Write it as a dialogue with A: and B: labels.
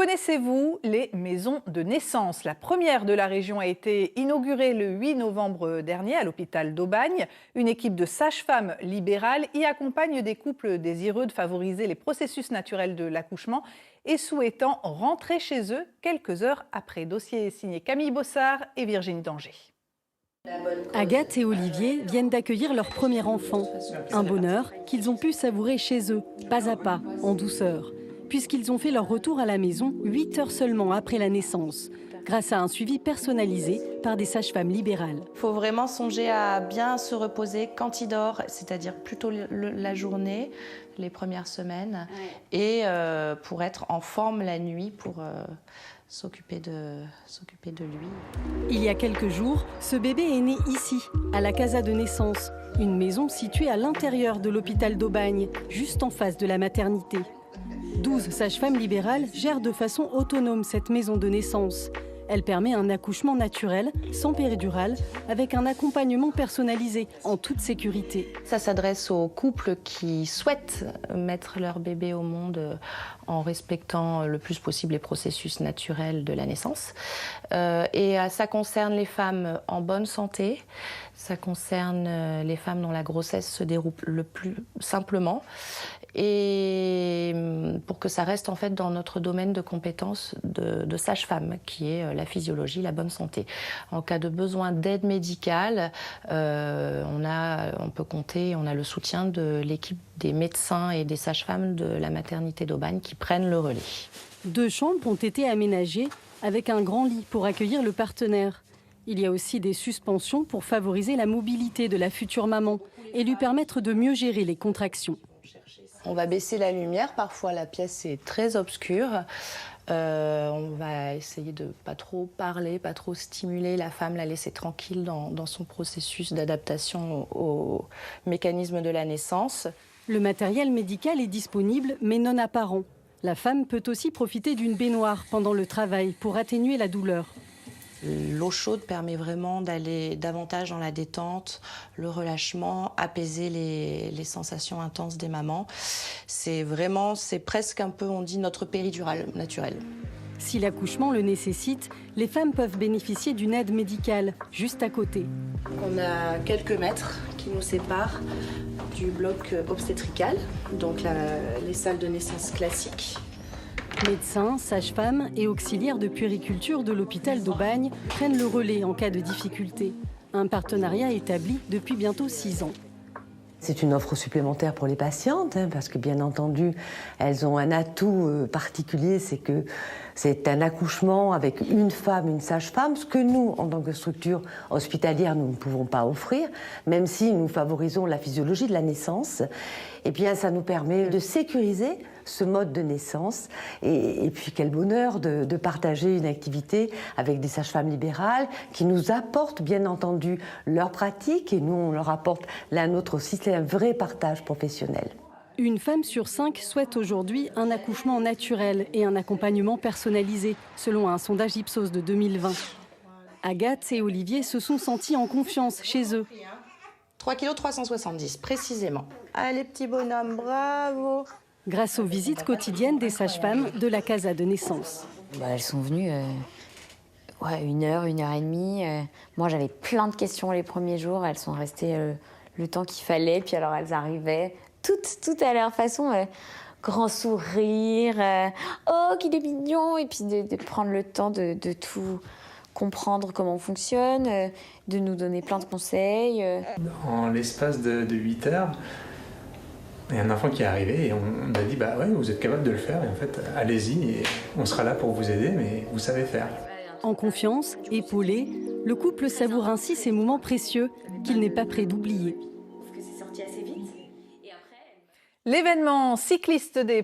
A: Connaissez-vous les maisons de naissance? La première de la région a été inaugurée le 8 novembre dernier à l'hôpital d'Aubagne. Une équipe de sages-femmes libérales y accompagne des couples désireux de favoriser les processus naturels de l'accouchement et souhaitant rentrer chez eux quelques heures après. Dossier signé Camille Bossard et Virginie Danger.
B: Agathe et Olivier viennent d'accueillir leur premier enfant. Un bonheur qu'ils ont pu savourer chez eux, pas à pas, en douceur, puisqu'ils ont fait leur retour à la maison 8 heures seulement après la naissance, grâce à un suivi personnalisé par des sages-femmes libérales.
C: Il faut vraiment songer à bien se reposer quand il dort, c'est-à-dire plutôt la journée, les premières semaines, et pour être en forme la nuit, pour s'occuper de lui.
B: Il y a quelques jours, ce bébé est né ici, à la Casa de naissance, une maison située à l'intérieur de l'hôpital d'Aubagne, juste en face de la maternité. 12 sages-femmes libérales gèrent de façon autonome cette maison de naissance. Elle permet un accouchement naturel, sans péridurale, avec un accompagnement personnalisé, en toute sécurité.
C: Ça s'adresse aux couples qui souhaitent mettre leur bébé au monde en respectant le plus possible les processus naturels de la naissance. Et ça concerne les femmes en bonne santé, ça concerne les femmes dont la grossesse se déroule le plus simplement, et pour que ça reste en fait dans notre domaine de compétences de sage-femme, qui est la physiologie, la bonne santé. En cas de besoin d'aide médicale, on peut compter, on a le soutien de l'équipe des médecins et des sages-femmes de la maternité d'Aubagne qui prennent le relais.
B: 2 chambres ont été aménagées avec un grand lit pour accueillir le partenaire. Il y a aussi des suspensions pour favoriser la mobilité de la future maman et lui permettre de mieux gérer les contractions.
C: On va baisser la lumière, parfois la pièce est très obscure. On va essayer de pas trop parler, pas trop stimuler la femme, la laisser tranquille dans son processus d'adaptation au mécanisme de la naissance.
B: Le matériel médical est disponible mais non apparent. La femme peut aussi profiter d'une baignoire pendant le travail pour atténuer la douleur.
C: L'eau chaude permet vraiment d'aller davantage dans la détente, le relâchement, apaiser les sensations intenses des mamans. C'est presque un peu, on dit, notre péridurale naturelle.
B: Si l'accouchement le nécessite, les femmes peuvent bénéficier d'une aide médicale juste à côté.
C: On a quelques mètres qui nous séparent du bloc obstétrical, donc les salles de naissance classiques.
B: Médecins, sages-femmes et auxiliaires de puériculture de l'hôpital d'Aubagne prennent le relais en cas de difficulté. Un partenariat établi depuis bientôt 6 ans.
D: C'est une offre supplémentaire pour les patientes, parce que bien entendu, elles ont un atout particulier, c'est que c'est un accouchement avec une femme, une sage-femme, ce que nous, en tant que structure hospitalière, nous ne pouvons pas offrir, même si nous favorisons la physiologie de la naissance. Et bien, ça nous permet de sécuriser ce mode de naissance. Et puis, quel bonheur de partager une activité avec des sages-femmes libérales qui nous apportent, bien entendu, leur pratique. Et nous, on leur apporte la nôtre aussi. C'est un vrai partage professionnel.
B: Une femme sur 5 souhaite aujourd'hui un accouchement naturel et un accompagnement personnalisé, selon un sondage Ipsos de 2020. Agathe et Olivier se sont sentis en confiance chez eux.
C: 3,370 kg, précisément. Allez, petit bonhomme, bravo!
B: Grâce aux visites quotidiennes des sages-femmes de la Casa de naissance.
E: Elles sont venues 1 heure, 1 heure et demie. Moi, j'avais plein de questions les premiers jours. Elles sont restées le temps qu'il fallait. Puis alors, elles arrivaient toutes à leur façon. Grand sourire. Oh, qu'il est mignon! Et puis de prendre le temps de tout comprendre comment on fonctionne, de nous donner plein de conseils.
F: En l'espace de 8 heures, il y a un enfant qui est arrivé et on a dit bah ouais, vous êtes capable de le faire et en fait allez-y et on sera là pour vous aider mais vous savez faire.
B: En confiance, épaulé, le couple savoure ainsi ces moments précieux qu'il n'est pas prêt d'oublier.
A: L'événement cycliste des